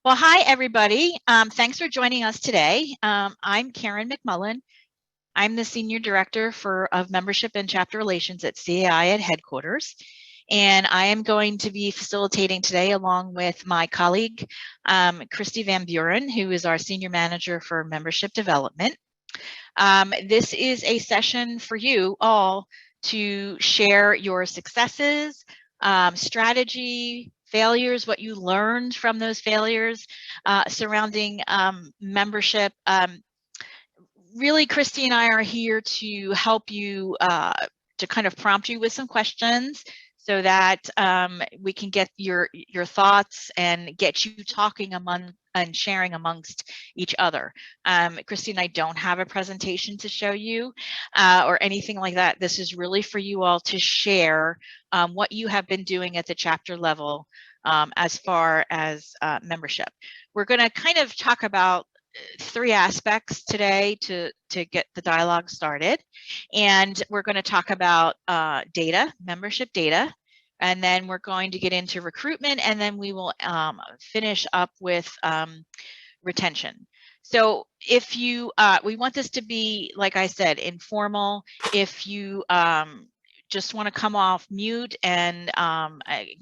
Well, hi, everybody. Thanks for joining us today. I'm Karen McMullen. I'm the Senior Director of Membership and Chapter Relations at CAI at headquarters. And I am going to be facilitating today along with my colleague, Christy Van Buren, who is our Senior Manager for Membership Development. This is a session for you all to share your successes, strategy, failures, what you learned from those failures surrounding membership. Really, Christy and I are here to help you, to kind of prompt you with some questions so that we can get your thoughts and get you talking among and sharing amongst each other. Christy and I don't have a presentation to show you or anything like that. This is really for you all to share what you have been doing at the chapter level as far as membership. We're going to kind of talk about three aspects today to get the dialogue started. And we're going to talk about data, membership data, and then we're going to get into recruitment, and then we will finish up with retention. So if you, we want this to be, like I said, informal. If you just want to come off mute and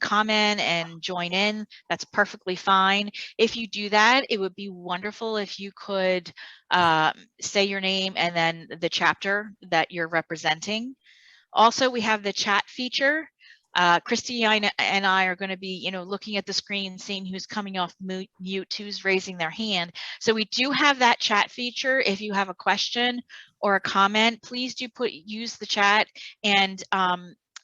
comment and join in, that's perfectly fine. If you do that, it would be wonderful if you could say your name and then the chapter that you're representing. Also, we have the chat feature. Christy and I are going to be, looking at the screen, seeing who's coming off mute, who's raising their hand. So we do have that chat feature. If you have a question or a comment, please do use the chat. And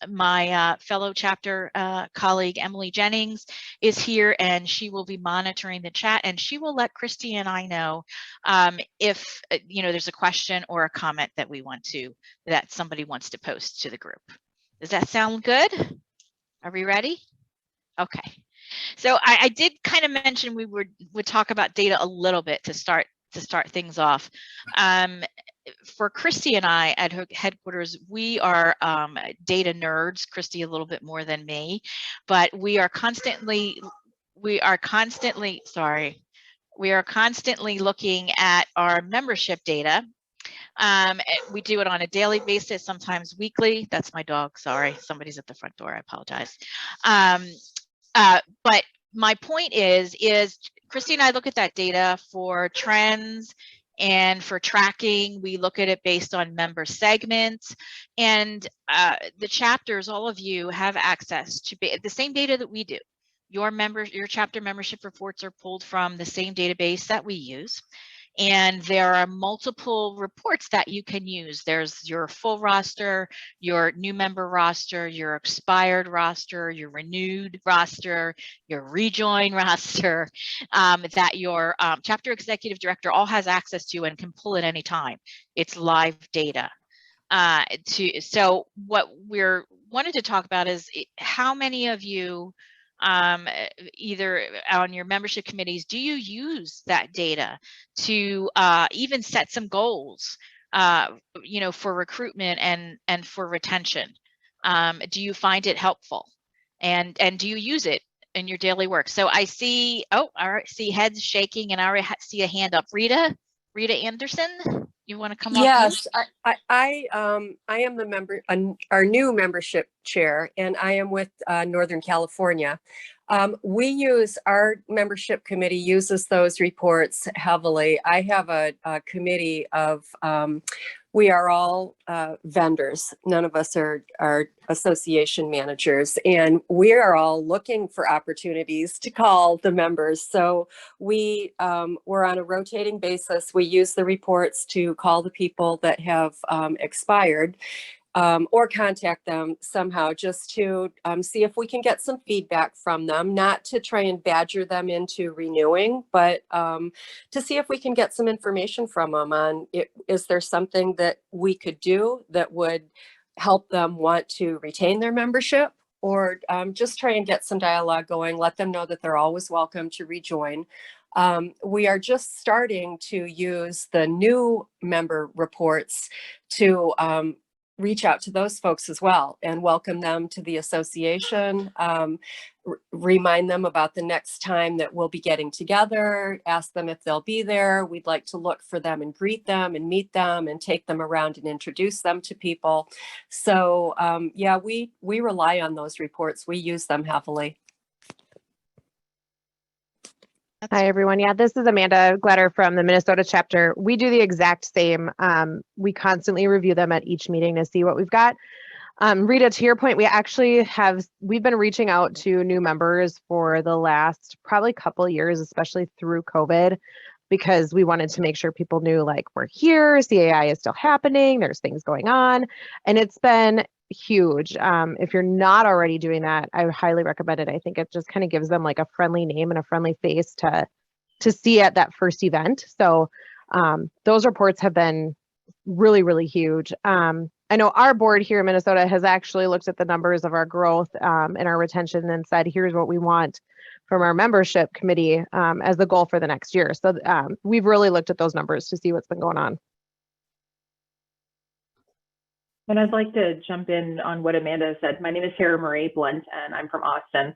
my fellow chapter colleague, Emily Jennings, is here, and she will be monitoring the chat, and she will let Christy and I know if there's a question or a comment that somebody wants to post to the group. Does that sound good? Are we ready? Okay. So I did kind of mention we would talk about data a little bit to start things off. For Christy and I at headquarters, we are data nerds. Christy a little bit more than me, but we are constantly looking at our membership data. We do it on a daily basis, sometimes weekly. That's my dog. Sorry, somebody's at the front door. I apologize. But my point is Christy and I look at that data for trends and for tracking. We look at it based on member segments, and the chapters, all of you have access to the same data that we do. Your chapter membership reports are pulled from the same database that we use. And there are multiple reports that you can use. There's your full roster, your new member roster, your expired roster, your renewed roster, your rejoin roster, that your chapter executive director all has access to and can pull at any time. It's live data. So what we're wanted to talk about is how many of you either on your membership committees do you use that data to even set some goals for recruitment and for retention? Do you find it helpful, and do you use it in your daily work? So I see, all right, see heads shaking, and I already see a hand up. Rita Anderson, you want to come off mute? Yes, I am the member, our new membership chair, and I am with Northern California. Our membership committee uses those reports heavily. I have a committee of, we are all vendors. None of us are association managers, and we are all looking for opportunities to call the members. So we're on a rotating basis. We use the reports to call the people that have expired. Or contact them somehow just to see if we can get some feedback from them, not to try and badger them into renewing, but to see if we can get some information from them on is there something that we could do that would help them want to retain their membership, or just try and get some dialogue going, let them know that they're always welcome to rejoin. We are just starting to use the new member reports to reach out to those folks as well and welcome them to the association. Remind them about the next time that we'll be getting together, ask them if they'll be there. We'd like to look for them and greet them and meet them and take them around and introduce them to people. So yeah, we rely on those reports. We use them heavily. Hi, everyone. Yeah, this is Amanda Glatter from the Minnesota chapter. We do the exact same. We constantly review them at each meeting to see what we've got. Rita, to your point, we've been reaching out to new members for the last probably couple years, especially through COVID, because we wanted to make sure people knew, like, we're here, CAI is still happening, there's things going on, and it's been huge. If you're not already doing that, I highly recommend it. I think it just kind of gives them like a friendly name and a friendly face to see at that first event. So those reports have been really, really huge. I know our board here in Minnesota has actually looked at the numbers of our growth and our retention and said, here's what we want from our membership committee as the goal for the next year. So we've really looked at those numbers to see what's been going on. And I'd like to jump in on what Amanda said. My name is Sarah Marie Blunt, and I'm from Austin.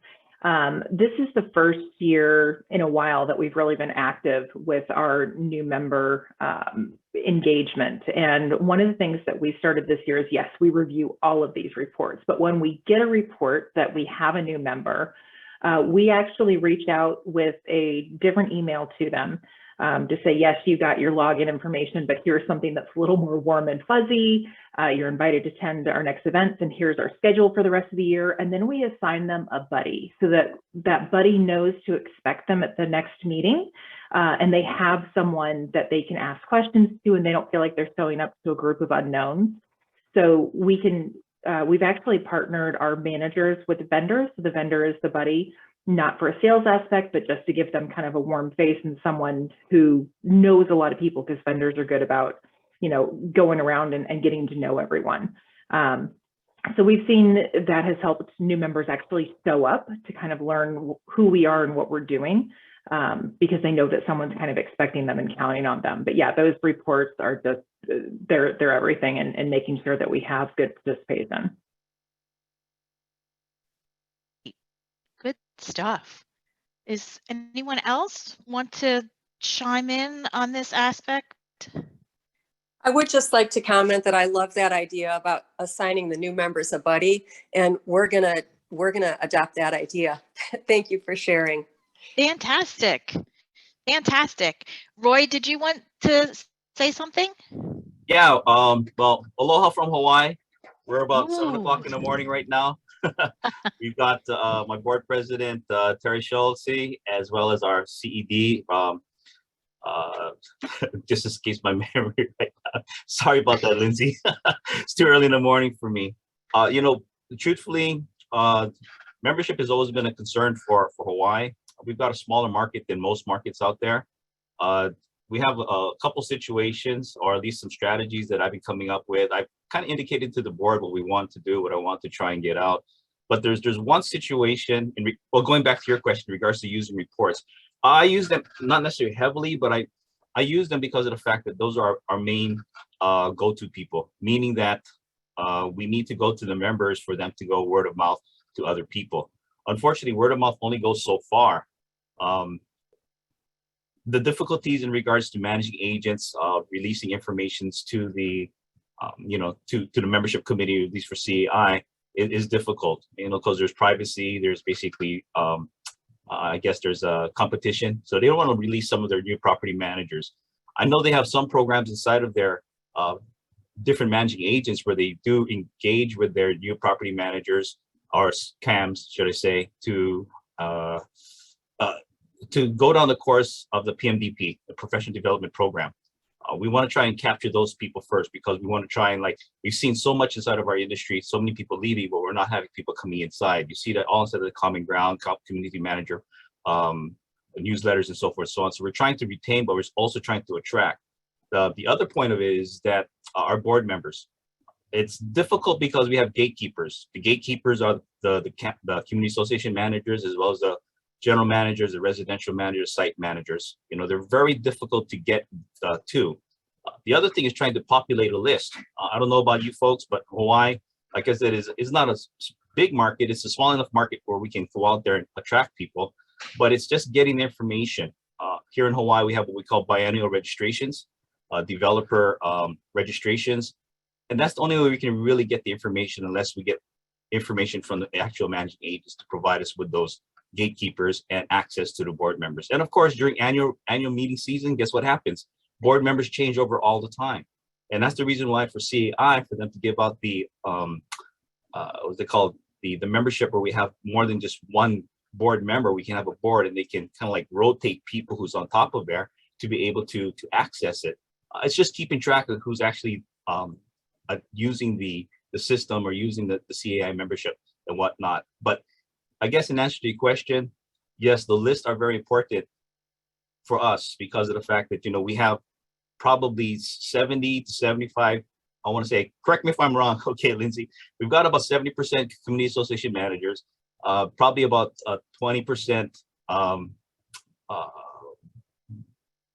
This is the first year in a while that we've really been active with our new member engagement. And one of the things that we started this year is, yes, we review all of these reports, but when we get a report that we have a new member, we actually reach out with a different email to them to say, yes, you got your login information, but here's something that's a little more warm and fuzzy. You're invited to attend our next events, and here's our schedule for the rest of the year. And then we assign them a buddy so that that buddy knows to expect them at the next meeting. And they have someone that they can ask questions to, and they don't feel like they're showing up to a group of unknowns. So we've actually partnered our managers with vendors. So the vendor is the buddy, not for a sales aspect, but just to give them kind of a warm face and someone who knows a lot of people, because vendors are good about, going around and getting to know everyone. So we've seen that has helped new members actually show up to kind of learn who we are and what we're doing, because they know that someone's kind of expecting them and counting on them. But yeah, those reports are just, they're everything, and making sure that we have good participation. Good stuff. Is anyone else want to chime in on this aspect? I would just like to comment that I love that idea about assigning the new members a buddy, and we're gonna adopt that idea. Thank you for sharing. Fantastic. Fantastic. Roy, did you want to say something? Yeah, well, aloha from Hawaii. We're about 7 Ooh. o'clock in the morning right now. We've got my board president, Terry Schultze, as well as our CED, just in case my memory right now. Sorry about that, Lindsay. It's too early in the morning for me. Truthfully, membership has always been a concern for Hawaii. We've got a smaller market than most markets out there. We have a couple situations, or at least some strategies that I've been coming up with. I've kind of indicated to the board what we want to do, what I want to try and get out. But there's one situation, going back to your question in regards to using reports. I use them not necessarily heavily, but I use them because of the fact that those are our main go-to people, meaning that we need to go to the members for them to go word of mouth to other people. Unfortunately, word of mouth only goes so far. The difficulties in regards to managing agents, releasing information to the, to the membership committee, at least for CAI, is difficult, because there's privacy, there's basically, I guess there's a competition. So they don't want to release some of their new property managers. I know they have some programs inside of their different managing agents where they do engage with their new property managers, or CAMs, should I say, to go down the course of the PMDP, the Professional Development Program. We want to try and capture those people first, because we want to try and, we've seen so much inside of our industry, so many people leaving, but we're not having people coming inside. You see that all inside of the common ground, community manager, newsletters and so forth, so on. So we're trying to retain, but we're also trying to attract. The other point of it is that our board members, it's difficult because we have gatekeepers. The gatekeepers are the community association managers, as well as the general managers, the residential managers, site managers. They're very difficult to get to. The other thing is trying to populate a list. I don't know about you folks, but Hawaii, like I said, is not a big market. It's a small enough market where we can go out there and attract people, but it's just getting the information. Here in Hawaii, we have what we call biennial registrations, developer registrations, and that's the only way we can really get the information unless we get information from the actual managing agents to provide us with those gatekeepers and access to the board members. And of course, during annual meeting season, guess what happens? Board members change over all the time. And that's the reason why for CAI, for them to give out the, what's they called, the membership where we have more than just one board member, we can have a board and they can kind of like rotate people who's on top of there to be able to access it. It's just keeping track of who's actually using the system or using the CAI membership and whatnot. But I guess in answer to your question, yes, the lists are very important for us because of the fact that, you know, we have probably 70 to 75, I want to say, correct me if I'm wrong, okay, Lindsay, we've got about 70% community association managers, probably about 20%, I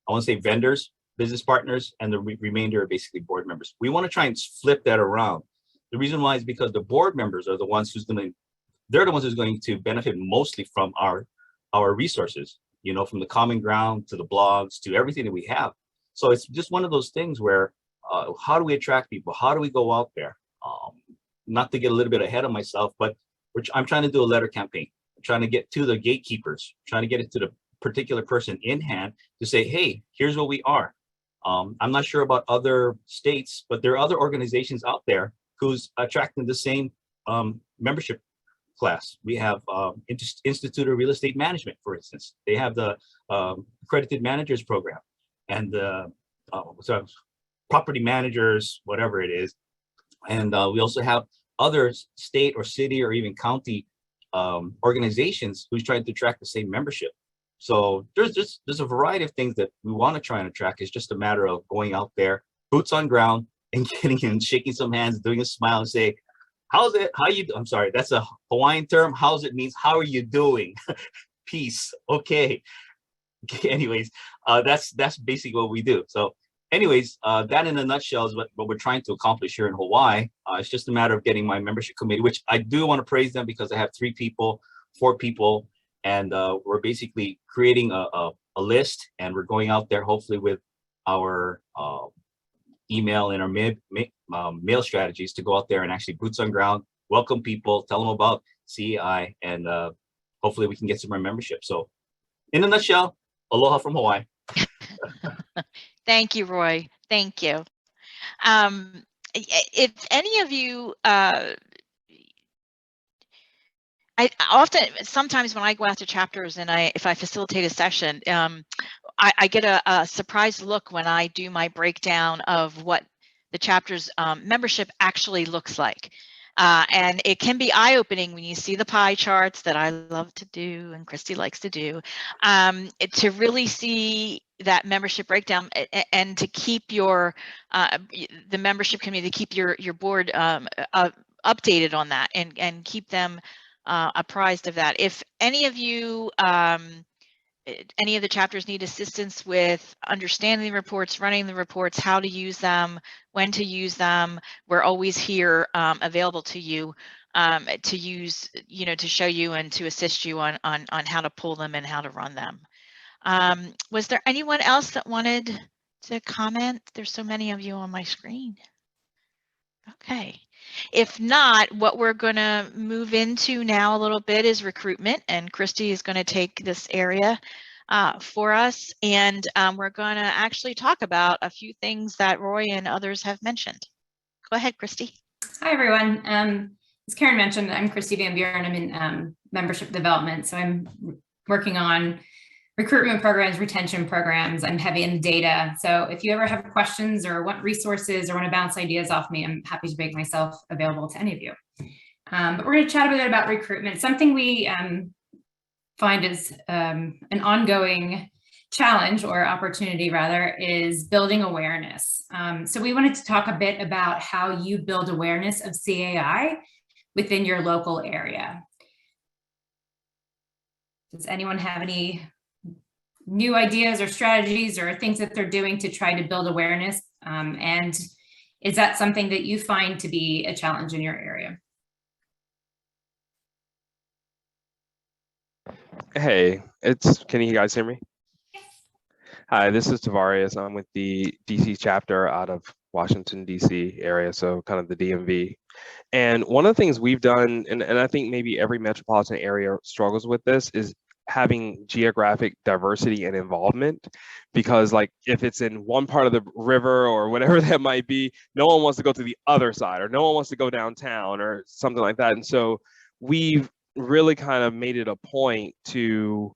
want to say vendors, business partners, and the remainder are basically board members. We want to try and flip that around. The reason why is because the board members are the ones who's they're the ones who's going to benefit mostly from our resources, you know, from the common ground to the blogs to everything that we have. So it's just one of those things where how do we attract people? How do we go out there? Not to get a little bit ahead of myself, but I'm trying to do a letter campaign. I'm trying to get to the gatekeepers, trying to get it to the particular person in hand to say, hey, here's what we are. I'm not sure about other states, but there are other organizations out there who's attracting the same membership class. We have Institute of Real Estate Management, for instance. They have the accredited managers program and the property managers, whatever it is. And we also have other state or city or even county organizations who's trying to attract the same membership. So there's a variety of things that we want to try and attract. It's just a matter of going out there, boots on ground, and getting in, shaking some hands, doing a smile, and say, "How's it? How you? I'm sorry, that's a Hawaiian term. How's it means how are you doing? Peace. Okay. Anyways, that's basically what we do. So, anyways, that in a nutshell is what we're trying to accomplish here in Hawaii. It's just a matter of getting my membership committee, which I do want to praise them because I have 4 people. And we're basically creating a list, and we're going out there hopefully with our email and our mail strategies to go out there and actually boots on ground, welcome people, tell them about CAI, and hopefully we can get some more membership. So in a nutshell, aloha from Hawaii. Thank you, Roy. Thank you. If any of you sometimes when I go out to chapters and if I facilitate a session, I get a surprised look when I do my breakdown of what the chapter's membership actually looks like. And it can be eye-opening when you see the pie charts that I love to do and Christy likes to do, to really see that membership breakdown and to keep your the membership committee, to keep your board updated on that and keep them apprised of that. If any of you, any of the chapters need assistance with understanding the reports, running the reports, how to use them, when to use them, we're always here available to you to use, to show you and to assist you on how to pull them and how to run them. Was there anyone else that wanted to comment? There's so many of you on my screen. Okay. If not, what we're going to move into now a little bit is recruitment, and Christy is going to take this area for us, and we're going to actually talk about a few things that Roy and others have mentioned. Go ahead, Christy. Hi, everyone. As Karen mentioned, I'm Christy Van Buren. I'm in membership development, so I'm working on recruitment programs, retention programs. I'm heavy in data. So if you ever have questions or want resources or want to bounce ideas off me, I'm happy to make myself available to any of you. But we're going to chat a bit about recruitment. Something we find is an ongoing challenge, or opportunity rather, is building awareness. So we wanted to talk a bit about how you build awareness of CAI within your local area. Does anyone have any new ideas or strategies or things that they're doing to try to build awareness And is that something that you find to be a challenge in your area? Hey, can you guys hear me? Hi, this is Tavarius. I'm with the DC chapter out of Washington, DC area, so kind of the DMV. And one of the things we've done, and I think maybe every metropolitan area struggles with this, is having geographic diversity and involvement. Because like if it's in one part of the river or whatever that might be, no one wants to go to the other side, or no one wants to go downtown or something like that. And so we've really kind of made it a point to,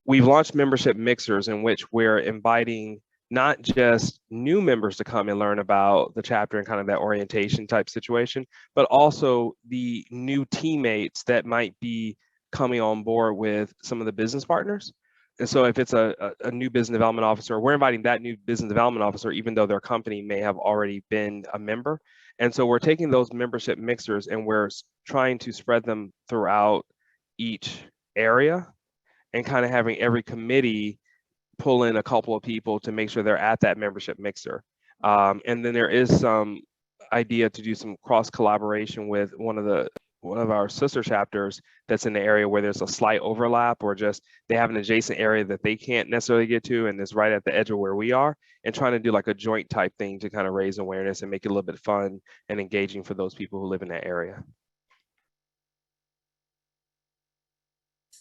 we've launched membership mixers in which we're inviting not just new members to come and learn about the chapter and kind of that orientation type situation, but also the new teammates that might be coming on board with some of the business partners. And so if it's a new business development officer, we're inviting that new business development officer, even though their company may have already been a member. And so we're taking those membership mixers and we're trying to spread them throughout each area, and kind of having every committee pull in a couple of people to make sure they're at that membership mixer. And then there is some idea to do some cross collaboration with one of our sister chapters that's in the area where there's a slight overlap, or just they have an adjacent area that they can't necessarily get to and it's right at the edge of where we are, and trying to do like a joint type thing to kind of raise awareness and make it a little bit fun and engaging for those people who live in that area.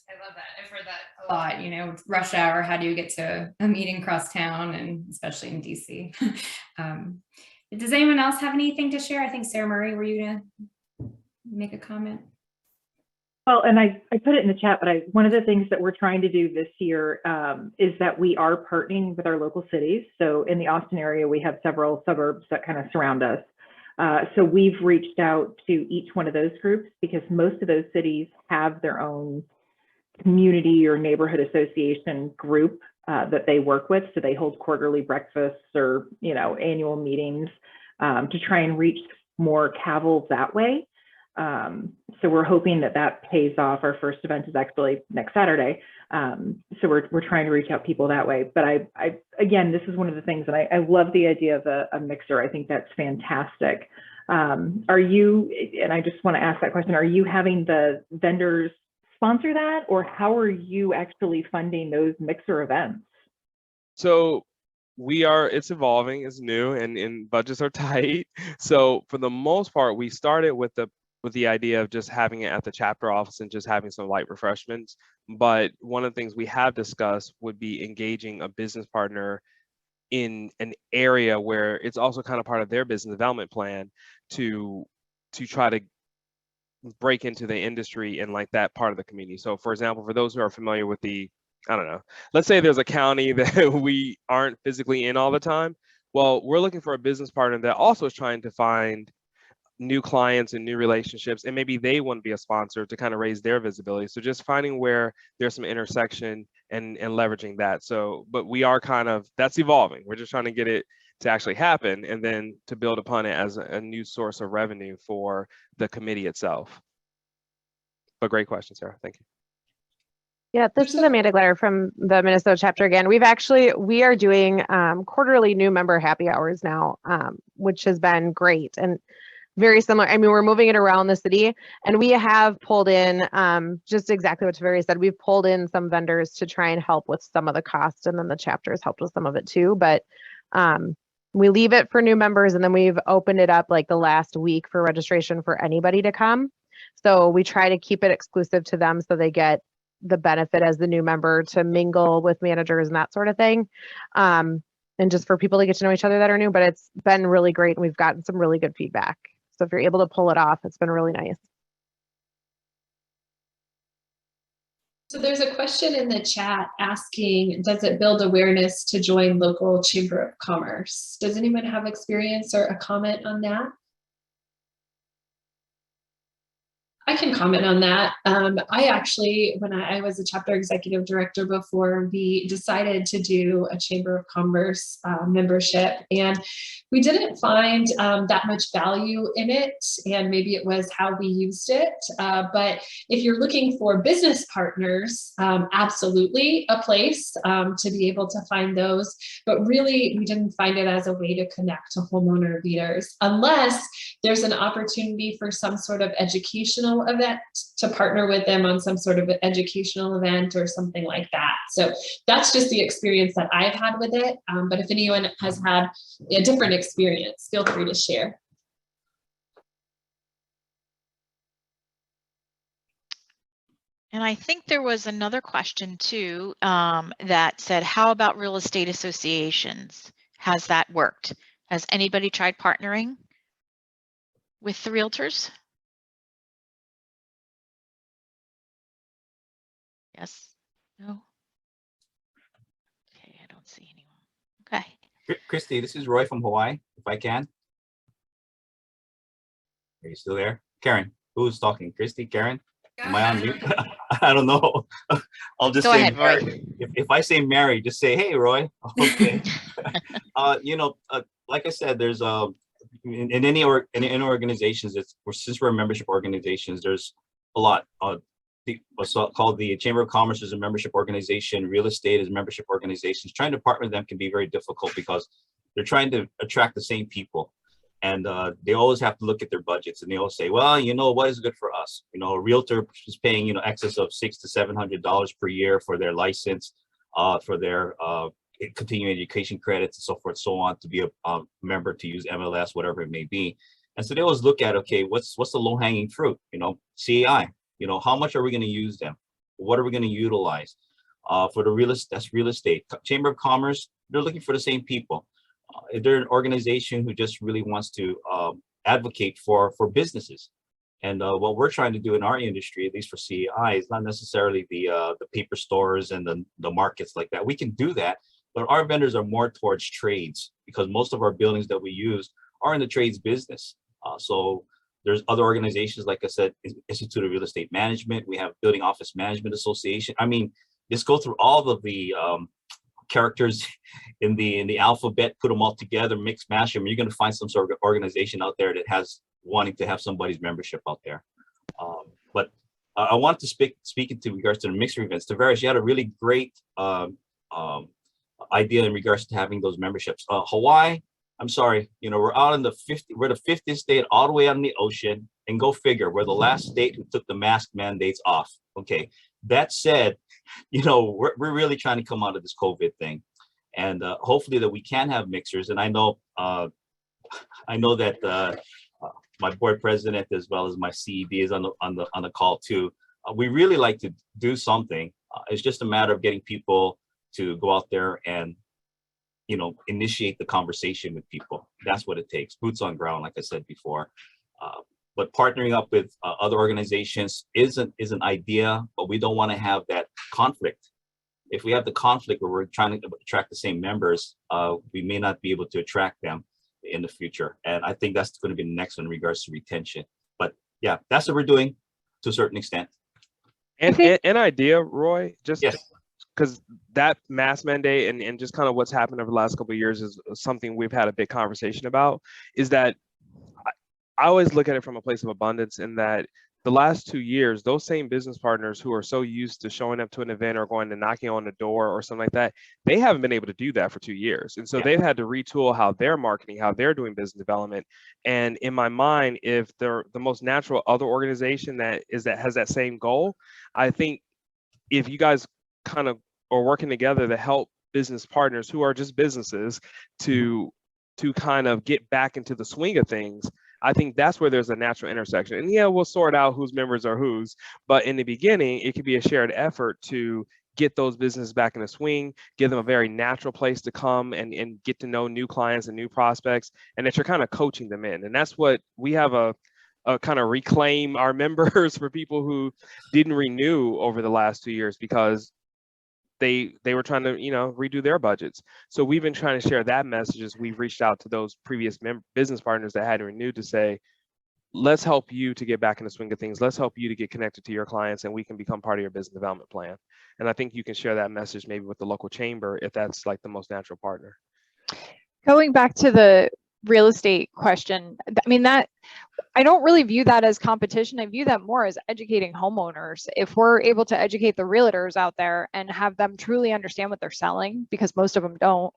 I love that. I've heard that a lot, you know, rush hour, how do you get to a meeting across town, and especially in DC. Does anyone else have anything to share? I think Sarah Murray, were you gonna make a comment? Well, and I put it in the chat, but one of the things that we're trying to do this year is that we are partnering with our local cities. So in the Austin area, we have several suburbs that kind of surround us. So we've reached out to each one of those groups because most of those cities have their own community or neighborhood association group that they work with. So they hold quarterly breakfasts or, you know, annual meetings to try and reach more Cavils that way. So we're hoping that that pays off. Our first event is actually next Saturday. So we're trying to reach out people that way. But I again, this is one of the things that I love the idea of a mixer. I think that's fantastic. Are you, and I just want to ask that question, are you having the vendors sponsor that, or how are you actually funding those mixer events? So it's evolving, it's new, and budgets are tight. So for the most part, we started with the idea of just having it at the chapter office and just having some light refreshments. But one of the things we have discussed would be engaging a business partner in an area where it's also kind of part of their business development plan to try to break into the industry in like that part of the community. So for example, for those who are familiar with I don't know, let's say there's a county that we aren't physically in all the time. Well, we're looking for a business partner that also is trying to find new clients and new relationships, and maybe they want to be a sponsor to kind of raise their visibility. So just finding where there's some intersection and leveraging that. So, but we are that's evolving. We're just trying to get it to actually happen, and then to build upon it as a new source of revenue for the committee itself. But great question, Sarah. Thank you. Yeah, this is Amanda Glatter from the Minnesota chapter again. We are doing quarterly new member happy hours now, which has been great and very similar. I mean, we're moving it around the city, and we have pulled in just exactly what Taveri said. We've pulled in some vendors to try and help with some of the cost, and then the chapter has helped with some of it too. But we leave it for new members, and then we've opened it up like the last week for registration for anybody to come. So we try to keep it exclusive to them so they get the benefit as the new member to mingle with managers and that sort of thing. And just for people to get to know each other that are new, but it's been really great, and we've gotten some really good feedback. So if you're able to pull it off, it's been really nice. So there's a question in the chat asking, does it build awareness to join local chamber of commerce? Does anyone have experience or a comment on that? I can comment on that. I actually, when I was a chapter executive director before, we decided to do a Chamber of Commerce membership, and we didn't find that much value in it, and maybe it was how we used it. But if you're looking for business partners, absolutely a place to be able to find those. But really, we didn't find it as a way to connect to homeowner leaders, unless there's an opportunity for some sort of educational event to partner with them on some sort of educational event or something like that. So that's just the experience that I've had with it. But if anyone has had a different experience, feel free to share. And I think there was another question too that said, how about real estate associations? Has that worked? Has anybody tried partnering with the realtors? Yes, no? Okay, I don't see anyone. Okay. Christy, this is Roy from Hawaii, if I can. Are you still there? Karen, who's talking? Christy, Karen? Am I on mute? I don't know. I'll just Go say ahead, Roy. Mary. If I say Mary, just say, hey, Roy. Okay. Like I said, there's in any organizations, since we're membership organizations, there's a lot. What's called the Chamber of Commerce is a membership organization. Real estate is membership organizations. Trying to partner with them can be very difficult because they're trying to attract the same people. And they always have to look at their budgets, and they always say, well, what is good for us? A realtor is paying, excess of $600 to $700 per year for their license, for their continuing education credits and so forth, so on, to be a member, to use MLS, whatever it may be. And so they always look at, okay, what's the low hanging fruit? CAI, how much are we going to use them? What are we going to utilize? For the real estate. Chamber of Commerce, they're looking for the same people. They're an organization who just really wants to advocate for businesses. And what we're trying to do in our industry, at least for CAI, is not necessarily the paper stores and the markets like that. We can do that, but our vendors are more towards trades, because most of our buildings that we use are in the trades business. So there's other organizations, like I said, Institute of Real Estate Management. We have Building Office Management Association. I mean, just go through all of the characters in the alphabet, put them all together, mix, mash them. You're going to find some sort of organization out there that has wanting to have somebody's membership out there. But I want to speak into regards to the mixer events. Tavares, you had a really great idea in regards to having those memberships. Hawaii, I'm sorry, we're out in we're the 50th state, all the way out in the ocean, and go figure, we're the last state who took the mask mandates off. Okay, that said, we're really trying to come out of this COVID thing, and hopefully that we can have mixers. And I know that my board president, as well as my CED, is on the call too. We really like to do something. It's just a matter of getting people to go out there and initiate the conversation with people. That's what it takes. Boots on ground, like I said before. But partnering up with other organizations is an idea, but we don't want to have that conflict. If we have the conflict where we're trying to attract the same members, we may not be able to attract them in the future. And I think that's going to be the next one in regards to retention. But yeah, that's what we're doing to a certain extent. And an idea, Roy, just yes, because that mask mandate and just kind of what's happened over the last couple of years is something we've had a big conversation about, is that I always look at it from a place of abundance, in that the last 2 years, those same business partners who are so used to showing up to an event or going to knocking on the door or something like that, they haven't been able to do that for 2 years. And so they've had to retool how they're marketing, how they're doing business development. And in my mind, if they're the most natural other organization that has that same goal, I think if you guys kind of are working together to help business partners who are just businesses to kind of get back into the swing of things, I think that's where there's a natural intersection. And yeah, we'll sort out whose members are whose, but in the beginning, it could be a shared effort to get those businesses back in the swing, give them a very natural place to come and get to know new clients and new prospects, and that you're kind of coaching them in. And that's what we have a kind of reclaim our members for people who didn't renew over the last 2 years because they were trying to redo their budgets. So we've been trying to share that message as we've reached out to those previous business partners that hadn't renewed to say, let's help you to get back in the swing of things. Let's help you to get connected to your clients, and we can become part of your business development plan. And I think you can share that message maybe with the local chamber if that's like the most natural partner. Going back to the real estate question, I mean, that I don't really view that as competition. I view that more as educating homeowners. If we're able to educate the realtors out there and have them truly understand what they're selling, because most of them don't,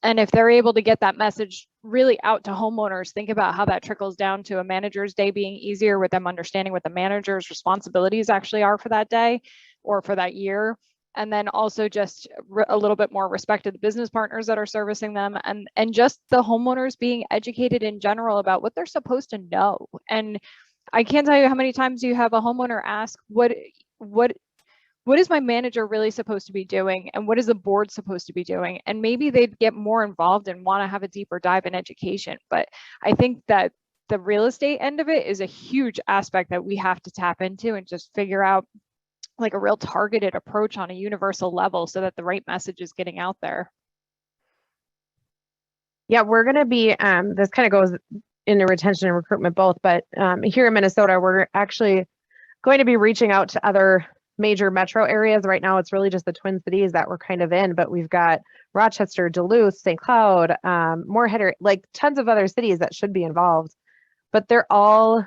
and if they're able to get that message really out to homeowners, think about how that trickles down to a manager's day being easier with them understanding what the manager's responsibilities actually are for that day or for that year. And then also just a little bit more respect to the business partners that are servicing them, and just the homeowners being educated in general about what they're supposed to know. And I can't tell you how many times you have a homeowner ask, what is my manager really supposed to be doing, and what is the board supposed to be doing? And maybe they'd get more involved and want to have a deeper dive in education. But I think that the real estate end of it is a huge aspect that we have to tap into and just figure out like a real targeted approach on a universal level so that the right message is getting out there. Yeah, we're going to be, this kind of goes into retention and recruitment both, but here in Minnesota, we're actually going to be reaching out to other major metro areas. Right now, it's really just the Twin Cities that we're kind of in, but we've got Rochester, Duluth, St. Cloud, Moorhead, like tons of other cities that should be involved. But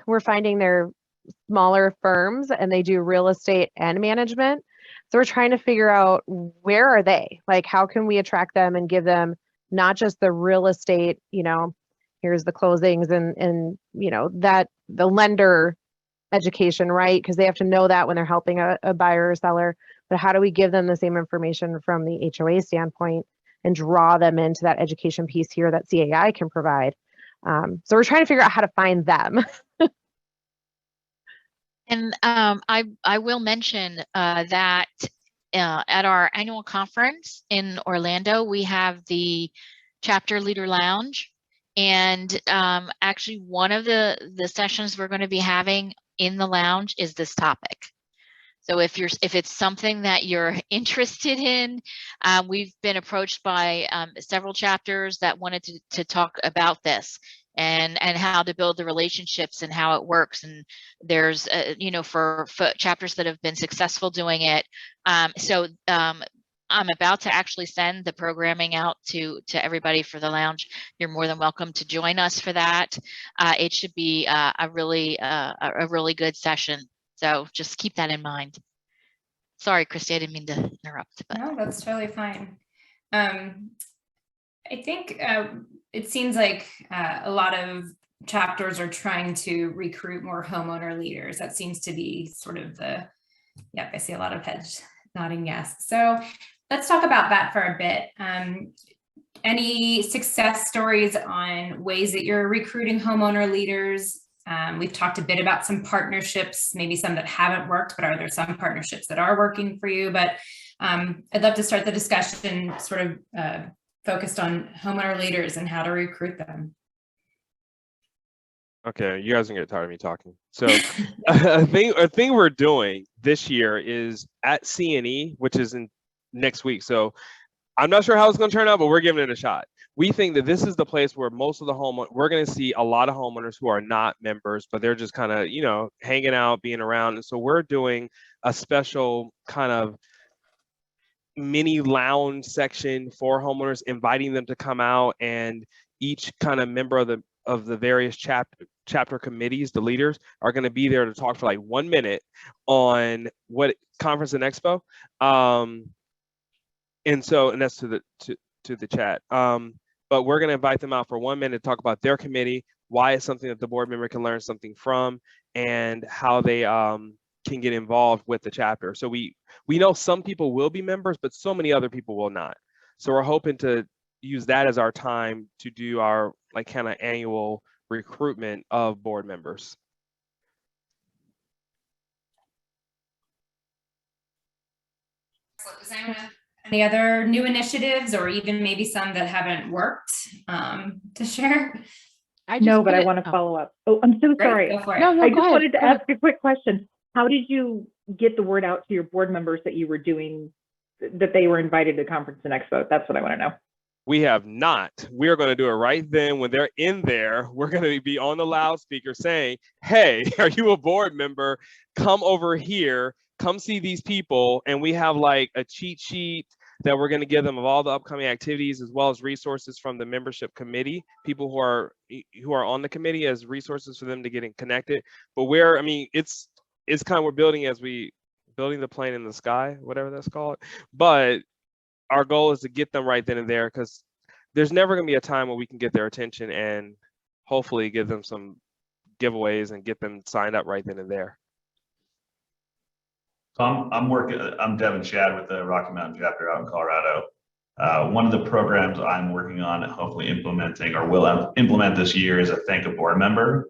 we're finding they're smaller firms and they do real estate and management. So we're trying to figure out, where are they? Like, how can we attract them and give them not just the real estate, here's the closings and that the lender education, right? Because they have to know that when they're helping a buyer or seller. But how do we give them the same information from the HOA standpoint and draw them into that education piece here that CAI can provide? So we're trying to figure out how to find them. And I will mention that at our annual conference in Orlando, we have the Chapter Leader Lounge. And actually, one of the sessions we're going to be having in the lounge is this topic. So if it's something that you're interested in, we've been approached by several chapters that wanted to talk about this and how to build the relationships and how it works. And there's for chapters that have been successful doing it. I'm about to actually send the programming out to everybody for the lounge. You're more than welcome to join us for that. It should be a really good session. So just keep that in mind. Sorry, Christy, I didn't mean to interrupt. But. No, that's totally fine. I think it seems like a lot of chapters are trying to recruit more homeowner leaders. That seems to be sort of I see a lot of heads nodding yes. So let's talk about that for a bit. Any success stories on ways that you're recruiting homeowner leaders? We've talked a bit about some partnerships, maybe some that haven't worked, but are there some partnerships that are working for you? But I'd love to start the discussion sort of focused on homeowner leaders and how to recruit them. Okay, you guys can get tired of me talking. So a thing we're doing this year is at CNE, which is in next week. So I'm not sure how it's going to turn out, but we're giving it a shot. We think that this is the place where most of the we're going to see a lot of homeowners who are not members, but they're just kind of, hanging out, being around. And so we're doing a special kind of mini lounge section for homeowners, inviting them to come out, and each kind of member of the various chapter committees, the leaders, are going to be there to talk for like 1 minute on what conference and expo. And that's to the chat. But we're going to invite them out for 1 minute to talk about their committee, why it's something that the board member can learn something from, and how they can get involved with the chapter. So we know some people will be members, but so many other people will not. So we're hoping to use that as our time to do our kind of annual recruitment of board members. Any other new initiatives, or even maybe some that haven't worked to share? I want to follow up. Oh, I'm so sorry. Go for it. No, I just wanted to ask a quick question. How did you get the word out to your board members that you were doing, that they were invited to conference and expo? That's what I want to know. We have not. We are going to do it right then. When they're in there, we're going to be on the loudspeaker saying, hey, are you a board member? Come over here, come see these people. And we have like a cheat sheet that we're going to give them of all the upcoming activities, as well as resources from the membership committee, people who are on the committee, as resources for them to get connected. But I mean, it's kind of, we're building the plane in the sky, whatever that's called. But our goal is to get them right then and there, because there's never going to be a time where we can get their attention and hopefully give them some giveaways and get them signed up right then and there. So I'm Devin Shad with the Rocky Mountain chapter out in Colorado. One of the programs I'm working on and hopefully implementing, or will implement this year, is a Thank a Board Member.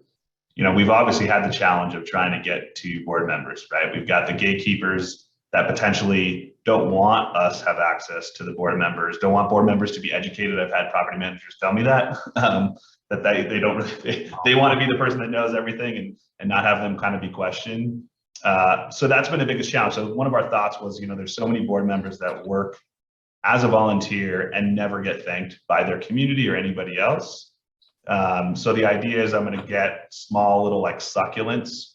You know, we've obviously had the challenge of trying to get to board members, right? We've got the gatekeepers that potentially don't want us to have access to the board members, don't want board members to be educated. I've had property managers tell me that, that they don't really, they want to be the person that knows everything and not have them kind of be questioned. So that's been the biggest challenge. So one of our thoughts was, you know, there's so many board members that work as a volunteer and never get thanked by their community or anybody else. So the idea is I'm going to get small little like succulents,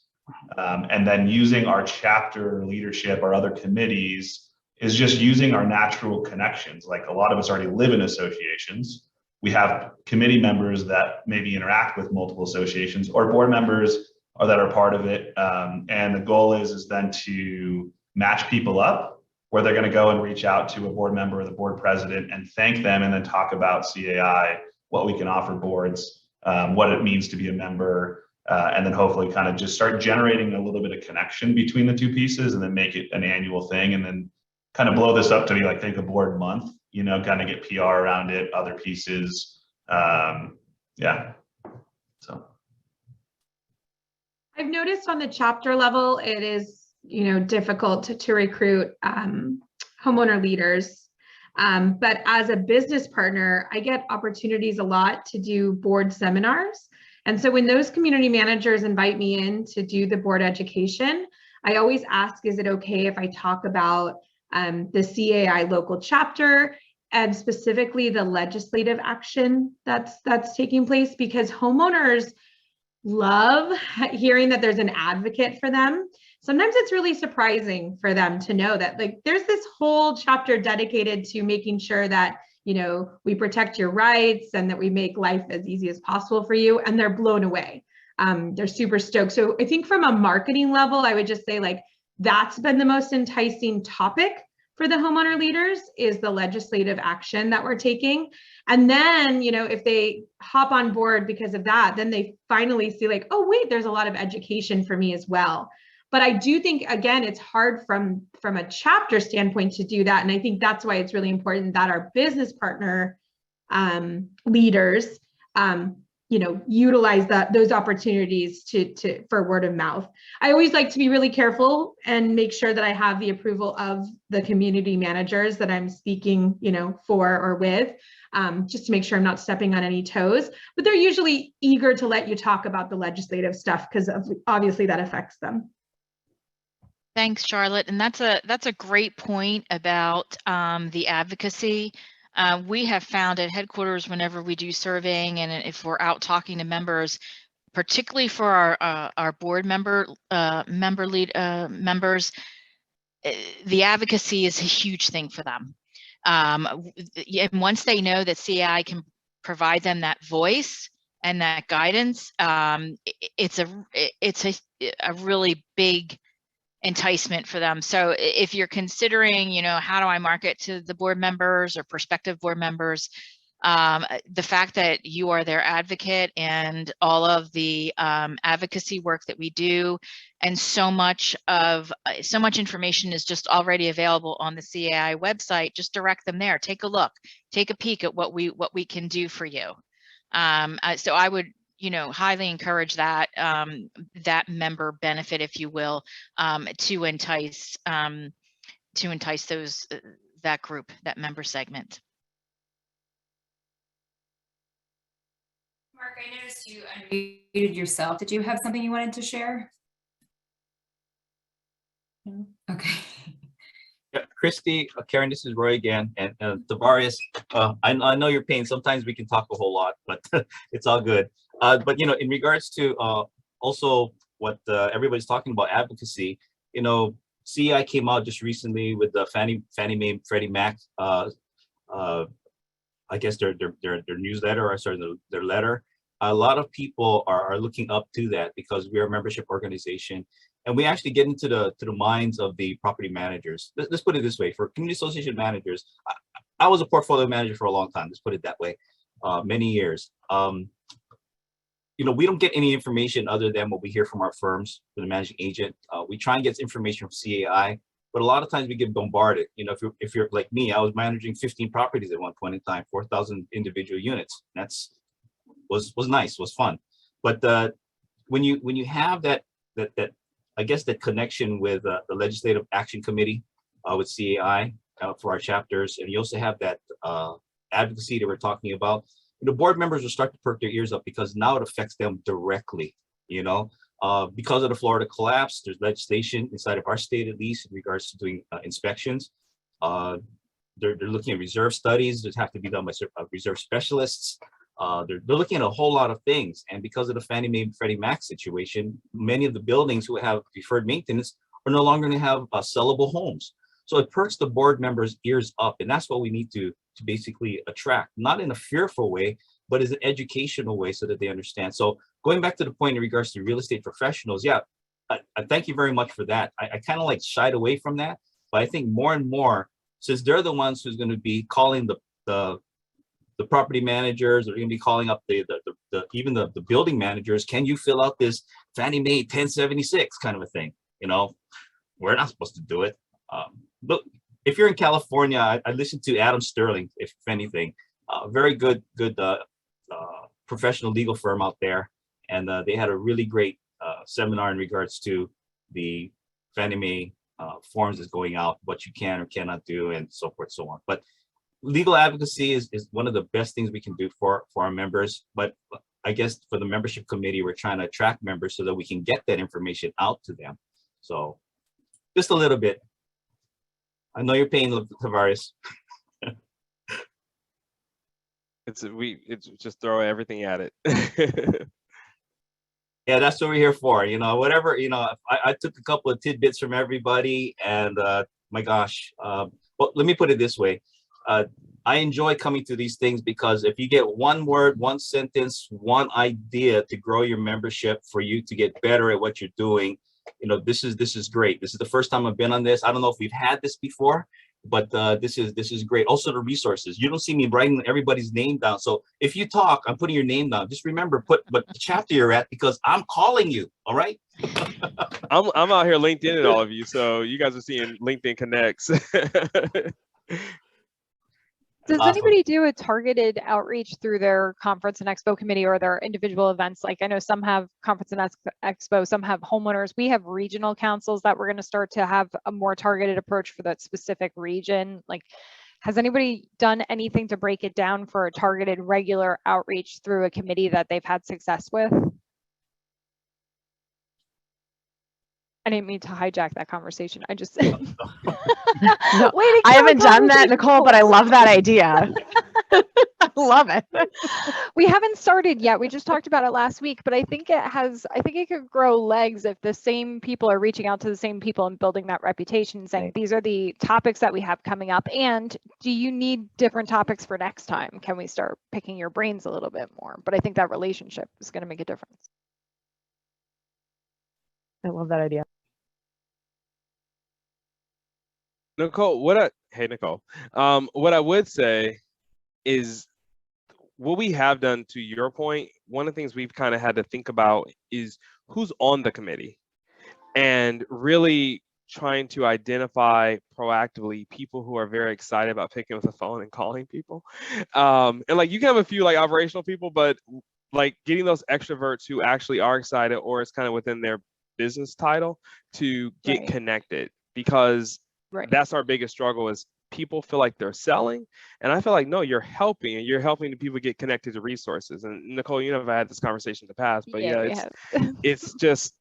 and then using our chapter leadership or other committees is just using our natural connections. Like a lot of us already live in associations. We have committee members that maybe interact with multiple associations, or board members or that are part of it. And the goal is then to match people up where they're going to go and reach out to a board member or the board president and thank them, and then talk about CAI, what we can offer boards, what it means to be a member, and then hopefully kind of just start generating a little bit of connection between the two pieces, and then make it an annual thing, and then kind of blow this up to be like Thank a Board Month, you know, kind of get PR around it, other pieces. Yeah, so. I've noticed on the chapter level, it is, you know, difficult to recruit homeowner leaders. But as a business partner, I get opportunities a lot to do board seminars. And so when those community managers invite me in to do the board education, I always ask, is it okay if I talk about the CAI local chapter and specifically the legislative action that's taking place? Because homeowners love hearing that there's an advocate for them. Sometimes it's really surprising for them to know that like there's this whole chapter dedicated to making sure that, you know, we protect your rights and that we make life as easy as possible for you, and they're blown away. They're super stoked. So I think from a marketing level, I would just say like that's been the most enticing topic for the homeowner leaders, is the legislative action that we're taking. And then, you know, if they hop on board because of that, then they finally see like, oh, wait, there's a lot of education for me as well. But I do think, again, it's hard from a chapter standpoint to do that. And I think that's why it's really important that our business partner leaders, you know, utilize those opportunities for word of mouth. I always like to be really careful and make sure that I have the approval of the community managers that I'm speaking, you know, for or with, just to make sure I'm not stepping on any toes. But they're usually eager to let you talk about the legislative stuff because obviously that affects them. Thanks, Charlotte. And that's a great point about the advocacy. We have found at headquarters, whenever we do surveying and if we're out talking to members, particularly for our board members, the advocacy is a huge thing for them. And once they know that CAI can provide them that voice and that guidance, it's a really big enticement for them. So if you're considering, you know, how do I market to the board members or prospective board members, the fact that you are their advocate and all of the advocacy work that we do, and so much information is just already available on the CAI website. Just direct them there. Take a look, take a peek at what we can do for you. So I would, you know, highly encourage that that member benefit, if you will, to entice those that group, that member segment. Mark, I noticed you unmuted yourself. Did you have something you wanted to share? No? Okay. Yeah, Christy, Karen, this is Roy again, and Tavares. I know your pain. Sometimes we can talk a whole lot, but it's all good. But you know, in regards to also what everybody's talking about, advocacy. You know, CAI came out just recently with the Fannie Mae, Freddie Mac. I guess their newsletter, or sorry, their letter. A lot of people are looking up to that because we are a membership organization, and we actually get into the minds of the property managers. Let's put it this way: for community association managers, I was a portfolio manager for a long time. Let's put it that way, many years. You know, we don't get any information other than what we hear from our firms, from the managing agent. We try and get information from CAI, but a lot of times we get bombarded. You know, if you're like me, I was managing 15 properties at one point in time, 4,000 individual units. Was nice, was fun. But when you have that I guess that connection with the Legislative Action Committee with CAI for our chapters, and you also have that advocacy that we're talking about, the board members will start to perk their ears up because now it affects them directly. You know, because of the Florida collapse, there's legislation inside of our state, at least, in regards to doing inspections. They're looking at reserve studies that have to be done by reserve specialists. They're looking at a whole lot of things, and because of the Fannie Mae Freddie Mac situation, many of the buildings who have deferred maintenance are no longer going to have sellable homes. So it perks the board members' ears up, and that's what we need to basically attract, not in a fearful way, but as an educational way, so that they understand. So going back to the point in regards to real estate professionals, yeah, I thank you very much for that. I kind of like shied away from that, but I think more and more, since they're the ones who's going to be calling the property managers, or going to be calling up even the building managers, can you fill out this Fannie Mae 1076 kind of a thing? You know, we're not supposed to do it. But if you're in California, I listened to Adam Sterling, if anything, very good professional legal firm out there, and they had a really great seminar in regards to the Fannie Mae forms that's going out, what you can or cannot do, and so forth, so on. But legal advocacy is one of the best things we can do for our members. But I guess for the membership committee, we're trying to attract members so that we can get that information out to them. So just a little bit. I know your pain, Tavares. It's just throw everything at it. Yeah, that's what we're here for. You know, whatever, you know, I took a couple of tidbits from everybody, and my gosh, well, let me put it this way. I enjoy coming to these things because if you get one word, one sentence, one idea to grow your membership for you to get better at what you're doing, you know, this is great. This is the first time I've been on this. I don't know if we've had this before, but this is great. Also the resources. You don't see me writing everybody's name down. So if you talk, I'm putting your name down. Just remember, put what chapter you're at, because I'm calling you. All right. I'm out here LinkedIn all of you, so you guys are seeing LinkedIn connects. Does anybody do a targeted outreach through their conference and expo committee or their individual events? Like I know some have conference and expo, some have homeowners. We have regional councils that we're going to start to have a more targeted approach for that specific region. Like, has anybody done anything to break it down for a targeted regular outreach through a committee that they've had success with? I didn't mean to hijack that conversation. I just no, I haven't done that, Nicole, but I love that idea. I love it. We haven't started yet. We just talked about it last week, but I think it could grow legs if the same people are reaching out to the same people and building that reputation, saying these are the topics that we have coming up. And do you need different topics for next time? Can we start picking your brains a little bit more? But I think that relationship is going to make a difference. I love that idea. Nicole, hey Nicole, what I would say is what we have done, to your point, one of the things we've kind of had to think about is who's on the committee, and really trying to identify proactively people who are very excited about picking up the phone and calling people. And like you can have a few like operational people, but like getting those extroverts who actually are excited, or it's kind of within their business title, to get connected, because that's our biggest struggle is people feel like they're selling, and I feel like no, you're helping, and you're helping the people get connected to resources. And Nicole, you know, I've had this conversation in the past, but it's just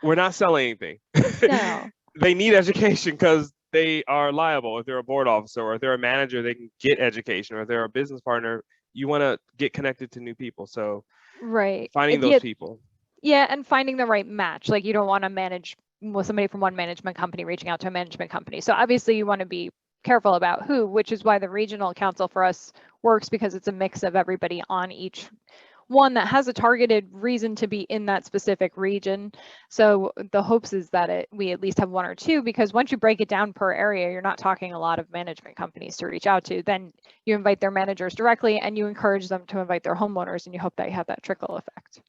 we're not selling anything. No. They need education because they are liable. If they're a board officer, or if they're a manager, they can get education, or if they're a business partner, you want to get connected to new people. So Right. finding those people. Yeah, and finding the right match. Like, you don't want to manage with somebody from one management company reaching out to a management company. So obviously you want to be careful about who, which is why the regional council for us works, because it's a mix of everybody on each one that has a targeted reason to be in that specific region. So the hopes is that we at least have one or two, because once you break it down per area, you're not talking a lot of management companies to reach out to. Then you invite their managers directly, and you encourage them to invite their homeowners, and you hope that you have that trickle effect.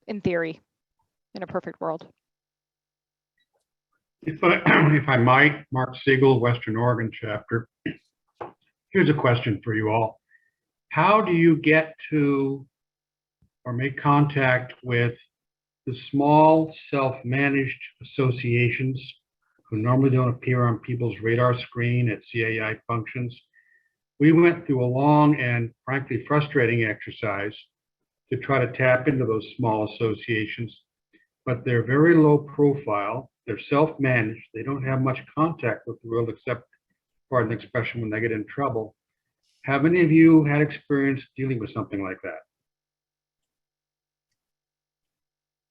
In theory, in a perfect world. If I might, Mark Siegel, Western Oregon chapter. Here's a question for you all. How do you get to or make contact with the small self-managed associations who normally don't appear on people's radar screen at CAI functions? We went through a long and frankly frustrating exercise to try to tap into those small associations, but they're very low profile. They're self-managed. They don't have much contact with the world except, pardon the expression, when they get in trouble. Have any of you had experience dealing with something like that?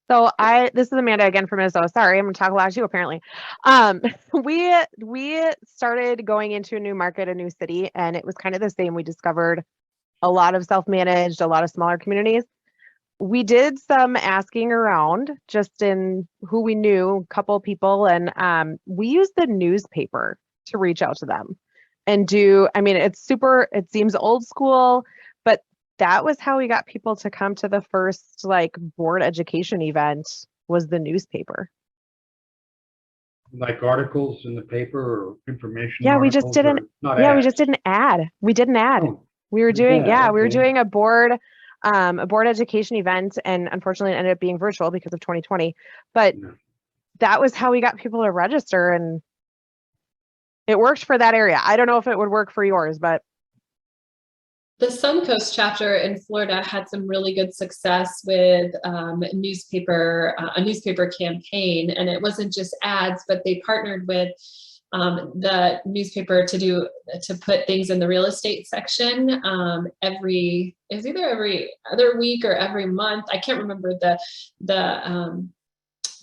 So this is Amanda again from Minnesota. Sorry, I'm gonna talk a lot too, apparently. We started going into a new market, a new city, and it was kind of the same. We discovered a lot of self-managed, a lot of smaller communities. We did some asking around just in who we knew, a couple of people, and we used the newspaper to reach out to them and it seems old school, but that was how we got people to come to the first like board education event, was the newspaper. Like articles in the paper or information? Yeah, we just did we just did an ad. We did an ad. Oh, we were doing, okay. we were doing a board education event, and unfortunately it ended up being virtual because of 2020. But that was how we got people to register, and it worked for that area. I don't know if it would work for yours, but the Suncoast chapter in Florida had some really good success with a newspaper campaign, and it wasn't just ads, but they partnered with the newspaper to put things in the real estate section either every other week or every month. I can't remember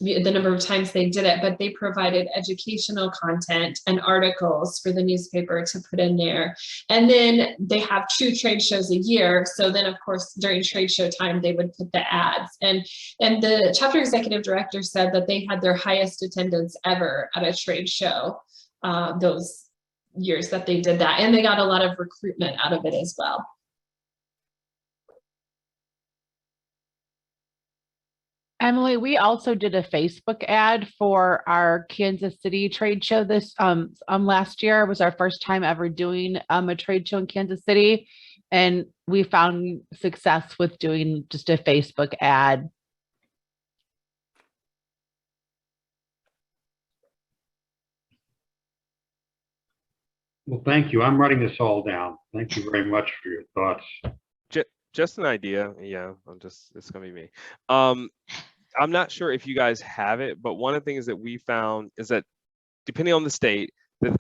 the number of times they did it, but they provided educational content and articles for the newspaper to put in there. And then they have 2 trade shows a year. So then of course, during trade show time, they would put the ads. And the chapter executive director said that they had their highest attendance ever at a trade show those years that they did that. And they got a lot of recruitment out of it as well. Emily, we also did a Facebook ad for our Kansas City trade show this last year. It was our first time ever doing a trade show in Kansas City, and we found success with doing just a Facebook ad. Well, thank you. I'm writing this all down. Thank you very much for your thoughts. Just an idea. Yeah, it's gonna be me. I'm not sure if you guys have it, but one of the things that we found is that depending on the state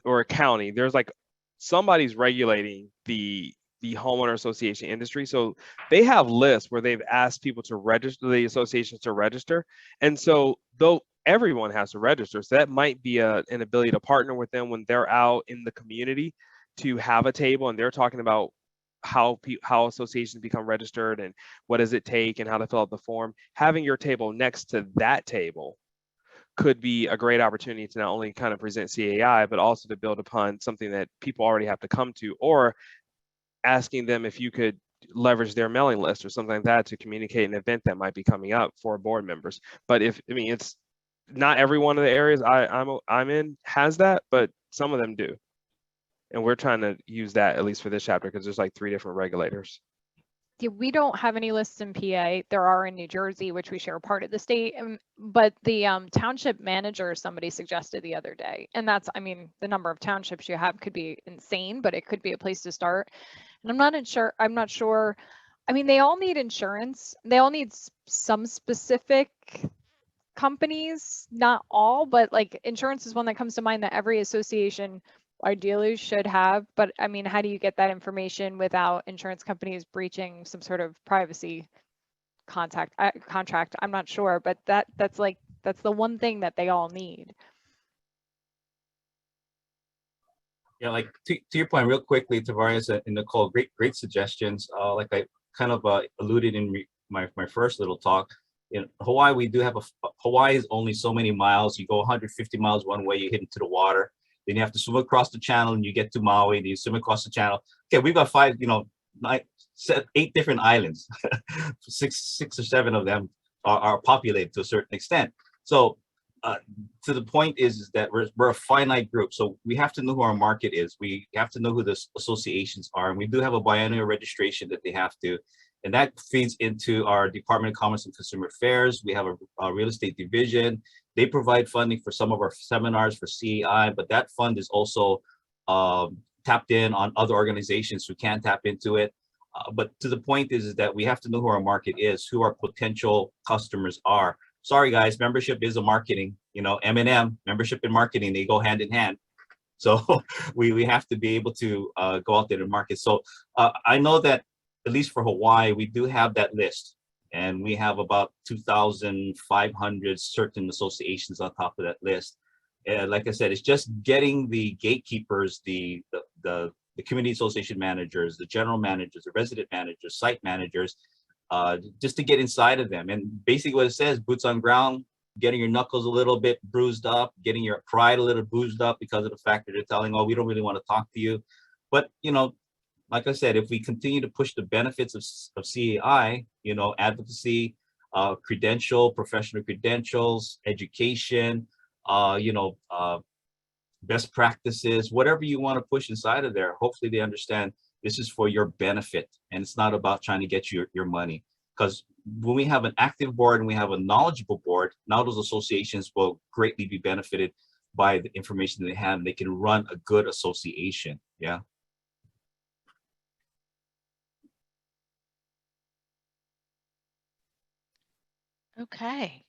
or a county, there's like somebody's regulating the homeowner association industry. So they have lists where they've asked people to register, the associations to register. And so though everyone has to register, so that might be an ability to partner with them when they're out in the community to have a table and they're talking about how associations become registered and what does it take and how to fill out the form. Having your table next to that table could be a great opportunity to not only kind of present CAI, but also to build upon something that people already have to come to, or asking them if you could leverage their mailing list or something like that to communicate an event that might be coming up for board members. But it's not every one of the areas I'm in has that, but some of them do. And we're trying to use that, at least for this chapter, because there's like 3 different regulators. Yeah, we don't have any lists in PA. There are in New Jersey, which we share part of the state, but the township manager, somebody suggested the other day, and that's, the number of townships you have could be insane, but it could be a place to start. And I'm not sure. They all need insurance. They all need some specific companies, not all, but like insurance is one that comes to mind that every association ideally should have. But I mean, how do you get that information without insurance companies breaching some sort of privacy contract? I'm not sure, but that's the one thing that they all need. Yeah, like to your point, real quickly, Tavares and Nicole, great suggestions. Like I kind of alluded in my first little talk. In Hawaii, we do have Hawaii is only so many miles. You go 150 miles one way, you hit into the water. Then you have to swim across the channel, and you get to Maui. Then you swim across the channel. Okay, we've got 8 different islands. six or seven of them are populated to a certain extent. So to the point is that we're a finite group, so we have to know who our market is. We have to know who the associations are, and we do have a biennial registration that they have to, and that feeds into our Department of Commerce and Consumer Affairs. We have a real estate division. They provide funding for some of our seminars for CAI, but that fund is also tapped in on other organizations who can tap into it. But to the point is that we have to know who our market is, who our potential customers are. Sorry, guys, membership is a marketing, M&M, membership and marketing, they go hand in hand. So we have to be able to go out there and market. So I know that at least for Hawaii, we do have that list, and we have about 2,500 certain associations on top of that list. And like I said, it's just getting the gatekeepers, the community association managers, the general managers, the resident managers, site managers, just to get inside of them. And basically what it says, boots on ground, getting your knuckles a little bit bruised up, getting your pride a little bruised up because of the fact that they're telling, oh, we don't really want to talk to you. But, like I said, if we continue to push the benefits of CAI, advocacy, professional credentials, education, best practices, whatever you want to push inside of there, hopefully they understand this is for your benefit, and it's not about trying to get your money. Because when we have an active board and we have a knowledgeable board, now those associations will greatly be benefited by the information they have, and they can run a good association. Yeah. Okay.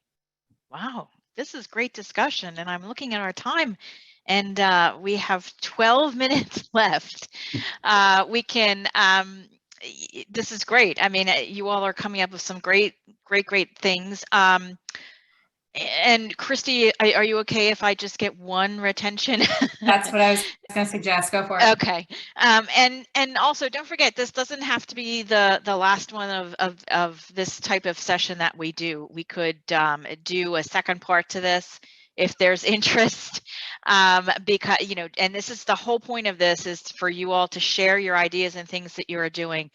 Wow, this is great discussion, and I'm looking at our time, and we have 12 minutes left. We can, this is great. I mean, you all are coming up with some great things. And Christy, are you okay if I just get one retention? That's what I was going to suggest. Go for it. Okay. And also don't forget, this doesn't have to be the last one of this type of session that we do. We could do a second part to this if there's interest, because, and this is the whole point of this, is for you all to share your ideas and things that you are doing.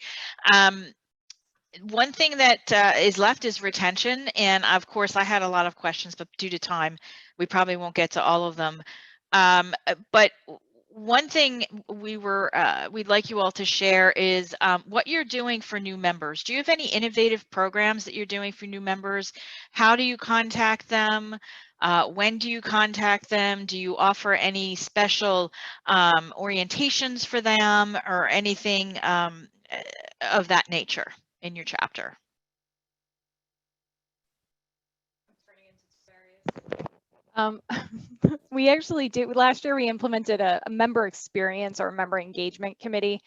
One thing that is left is retention, and of course I had a lot of questions, but due to time we probably won't get to all of them. But one thing we'd like you all to share is what you're doing for new members. Do you have any innovative programs that you're doing for new members? How do you contact them? When do you contact them? Do you offer any special orientations for them or anything of that nature in your chapter? We actually did, last year we implemented a member experience or a member engagement committee.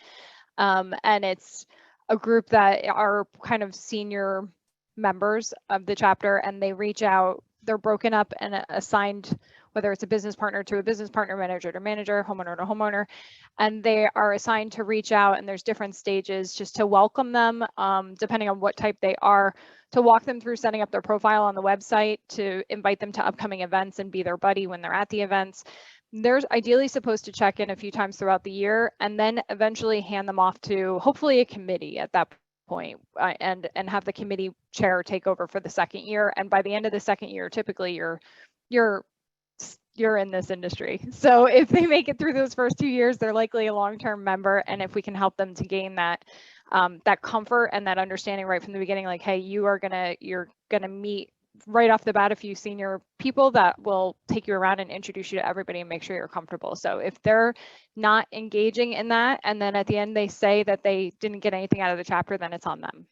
And it's a group that are kind of senior members of the chapter, and they reach out. They're broken up and assigned, whether it's a business partner to a business partner, manager to manager, homeowner to homeowner, and they are assigned to reach out, and there's different stages just to welcome them, depending on what type they are, to walk them through setting up their profile on the website, to invite them to upcoming events and be their buddy when they're at the events. They're ideally supposed to check in a few times throughout the year, and then eventually hand them off to hopefully a committee at that point, and have the committee chair take over for the second year. And by the end of the second year, typically you're in this industry. So if they make it through those first 2 years, they're likely a long-term member. And if we can help them to gain that that comfort and that understanding right from the beginning, like, hey, you're gonna meet right off the bat a few senior people that will take you around and introduce you to everybody and make sure you're comfortable. So if they're not engaging in that, and then at the end they say that they didn't get anything out of the chapter, then it's on them.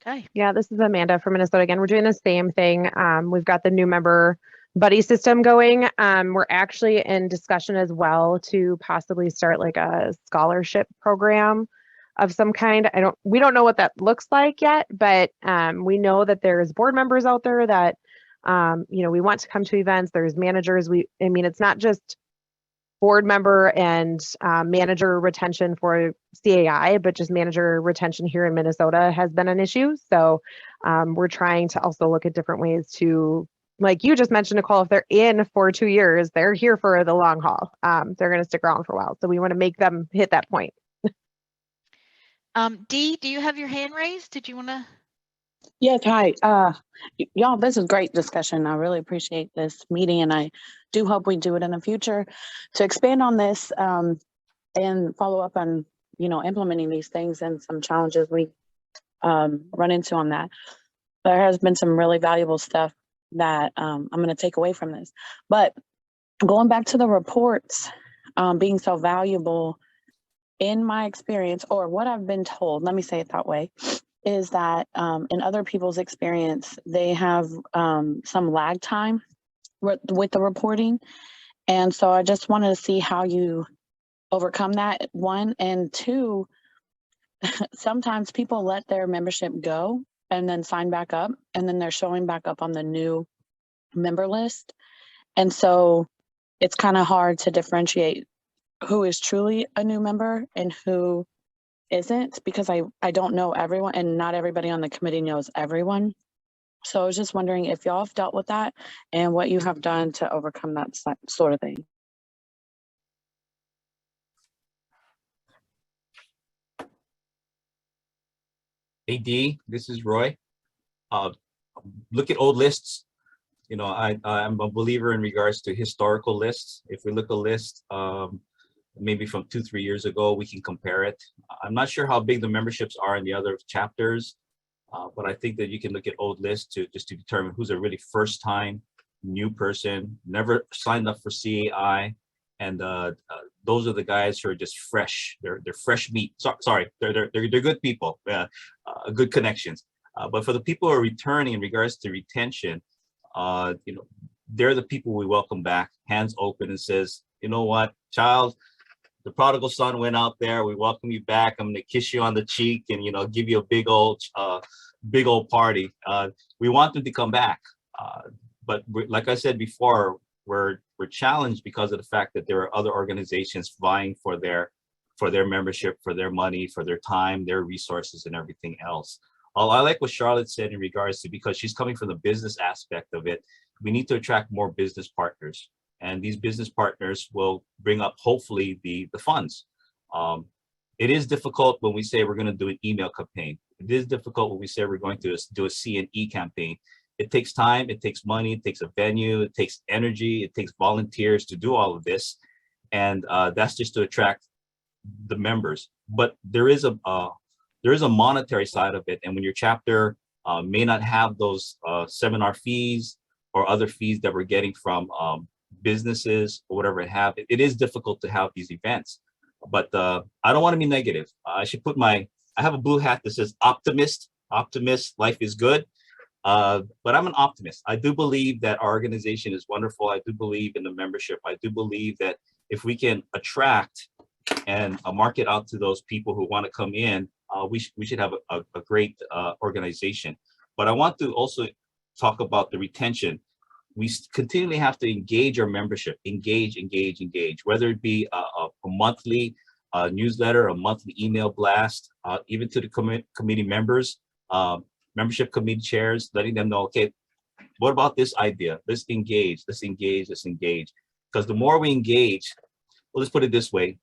Okay. Yeah, this is Amanda from Minnesota again. We're doing the same thing. We've got the new member buddy system going. We're actually in discussion as well to possibly start like a scholarship program of some kind. We don't know what that looks like yet, but we know that there's board members out there that we want to come to events. There's managers. It's not just board member and manager retention for CAI, but just manager retention here in Minnesota has been an issue. So we're trying to also look at different ways to, like you just mentioned, Nicole, if they're in for 2 years, they're here for the long haul. They're going to stick around for a while. So we want to make them hit that point. Dee, do you have your hand raised? Did you want to? Yes, hi. Y'all, this is great discussion. I really appreciate this meeting, and I do hope we do it in the future to expand on this and follow up on, implementing these things and some challenges we run into on that. There has been some really valuable stuff that I'm going to take away from this. But going back to the reports being so valuable, in my experience, or what I've been told, let me say it that way, is that in other people's experience, they have some lag time with the reporting. And so I just wanted to see how you overcome that, one. And two, sometimes people let their membership go and then sign back up, and then they're showing back up on the new member list. And so it's kind of hard to differentiate who is truly a new member and who isn't, because I don't know everyone, and not everybody on the committee knows everyone. So I was just wondering if y'all have dealt with that and what you have done to overcome that sort of thing. Hey, Dee, this is Roy. Look at old lists. I'm a believer in regards to historical lists. If we look at a list, maybe from 2-3 years ago, we can compare it. I'm not sure how big the memberships are in the other chapters, but I think that you can look at old lists to determine who's a really first time new person, never signed up for CAI, and those are the guys who are just fresh. They're fresh meat. Sorry, they're good people, good connections. But for the people who are returning in regards to retention, they're the people we welcome back, hands open, and says, you know what, child, the prodigal son went out there. We welcome you back. I'm gonna kiss you on the cheek and give you a big old party. We want them to come back, but like I said before, we're challenged because of the fact that there are other organizations vying for their membership, for their money, for their time, their resources, and everything else. I like what Charlotte said in regards to, because she's coming from the business aspect of it, we need to attract more business partners. And these business partners will bring up, hopefully, the funds. It is difficult when we say we're going to do an email campaign. It is difficult when we say we're going to do a C&E campaign. It takes time, it takes money, it takes a venue, it takes energy, it takes volunteers to do all of this. And that's just to attract the members. But there is a monetary side of it. And when your chapter may not have those seminar fees or other fees that we're getting from businesses or whatever it is difficult to have these events. But I don't want to be negative. I have a blue hat that says optimist, life is good. But I'm an optimist. I do believe that our organization is wonderful. I do believe in the membership. I do believe that if we can attract and market out to those people who want to come in, we should have a great organization. But I want to also talk about the retention. We continually have to engage our membership, engage, whether it be a monthly newsletter, a monthly email blast, even to the committee members, membership committee chairs, letting them know, okay, what about this idea? Let's engage. Because the more we engage, well, let's put it this way.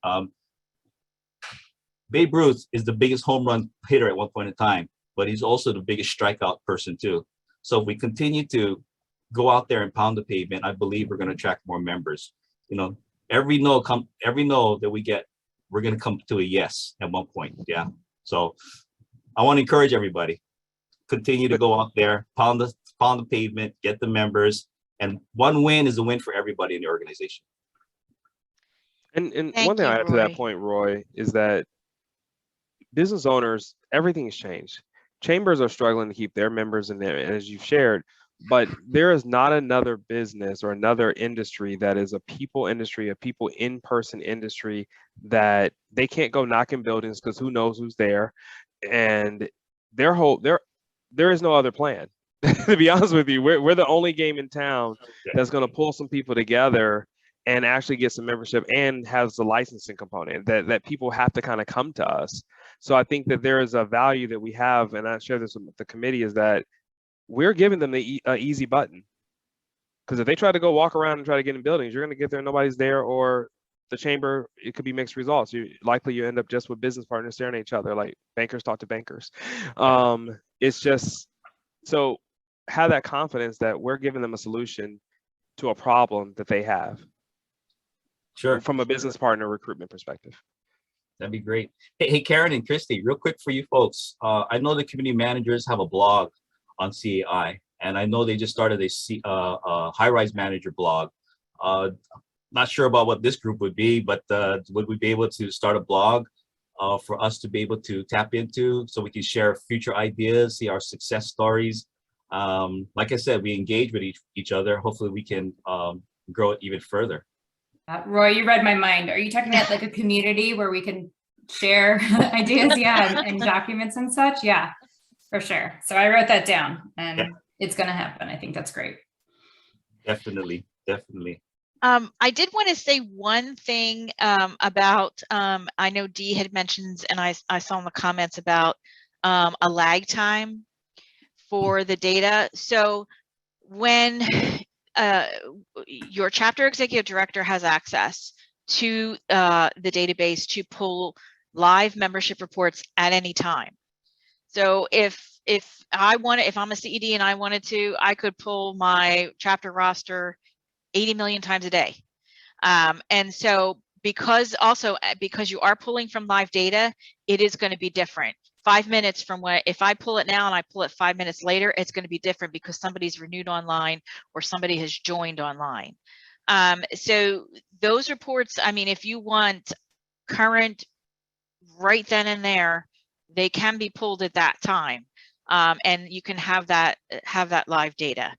Babe Ruth is the biggest home run hitter at one point in time, but he's also the biggest strikeout person too. So if we continue to go out there and pound the pavement, I believe we're going to attract more members. Every no that we get, we're going to come to a yes at one point. Yeah. So I want to encourage everybody, continue to go out there, pound the pavement, get the members, and one win is a win for everybody in the organization. And one thing I add to that point, Roy, is that business owners, everything has changed. chambers are struggling to keep their members in there, as you've shared, but there is not another business or another industry that is a people industry, a people in-person industry, that they can't go knocking buildings because who knows who's there. And there is no other plan. To be honest with you, we're the only game in town that's going to pull some people together and actually get some membership and has the licensing component that people have to kind of come to us. So I think that there is a value that we have, and I share this with the committee, is that we're giving them the easy button. Because if they try to go walk around and try to get in buildings, you're going to get there and nobody's there, or the chamber, it could be mixed results. You end up just with business partners staring at each other like bankers talk to bankers. It's just, so have that confidence that we're giving them a solution to a problem that they have. Sure. From a business partner recruitment perspective. That'd be great. Hey, Karen and Christy, real quick for you folks. I know the community managers have a blog on CAI, and I know they just started a high-rise manager blog. Not sure about what this group would be, but would we be able to start a blog for us to be able to tap into so we can share future ideas, see our success stories? Like I said, we engage with each other. Hopefully we can grow it even further. Roy, you read my mind. Are you talking about like a community where we can share ideas? Yeah, and documents and such? Yeah, for sure. So I wrote that down, and it's going to happen. I think that's great. Definitely. I did want to say one thing about, I know Dee had mentioned, and I saw in the comments about a lag time for the data. So when your chapter executive director has access to the database to pull live membership reports at any time. So if I'm a CED and I wanted to, I could pull my chapter roster 80 million times a day. And so because you are pulling from live data, it is going to be different. 5 minutes from if I pull it now and I pull it 5 minutes later, it's going to be different because somebody's renewed online or somebody has joined online. So those reports, I mean, if you want current right then and there, they can be pulled at that time. And you can have that live data.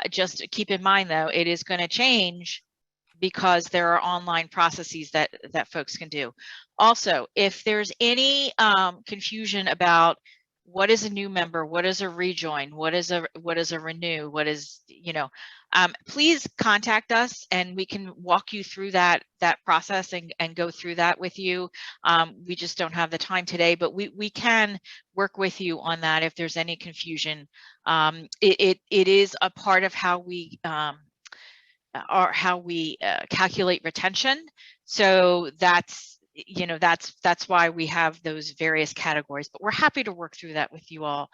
Just keep in mind though, it is going to change because there are online processes that folks can do. Also, if there's any confusion about what is a new member, what is a rejoin, what is a renew, what is, please contact us and we can walk you through that process and go through that with you. We just don't have the time today, but we can work with you on that if there's any confusion. It is a part of how we calculate retention. So that's why we have those various categories, but we're happy to work through that with you all.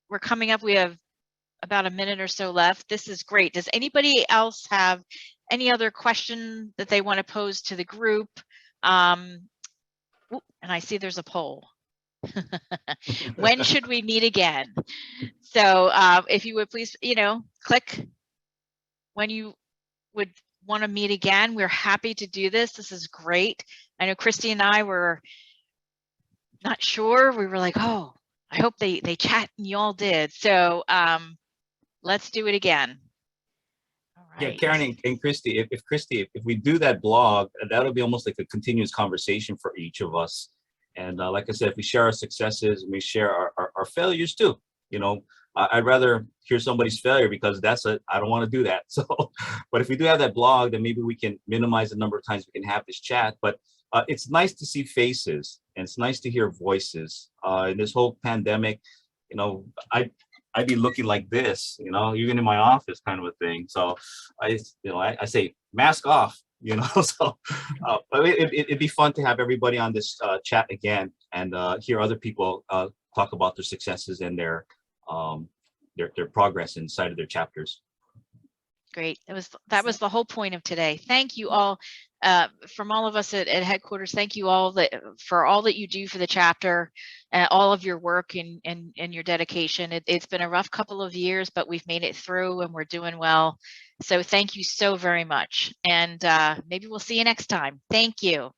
We're coming up, we have about a minute or so left. This is great. Does anybody else have any other question that they want to pose to the group? And I see there's a poll. When should we meet again? So if you would please, click when you would want to meet again. We're happy to do this. This is great. I know Christy and I were not sure. We were like, oh, I hope they chat, and you all did. So let's do it again. All right. Yeah, Karen and Christy, if we do that blog, that'll be almost like a continuous conversation for each of us. And like I said, if we share our successes and we share our failures too, I'd rather hear somebody's failure because I don't want to do that. So, but if we do have that blog, then maybe we can minimize the number of times we can have this chat. But it's nice to see faces and it's nice to hear voices. In this whole pandemic, I'd be looking like this, even in my office kind of a thing. So I say mask off, so but it'd be fun to have everybody on this chat again and hear other people talk about their successes and their progress inside of their chapters. Great. That was the whole point of today. Thank you all from all of us at headquarters. Thank you all for all that you do for the chapter, all of your work and your dedication. It's been a rough couple of years, but we've made it through and we're doing well. So thank you so very much. And maybe we'll see you next time. Thank you.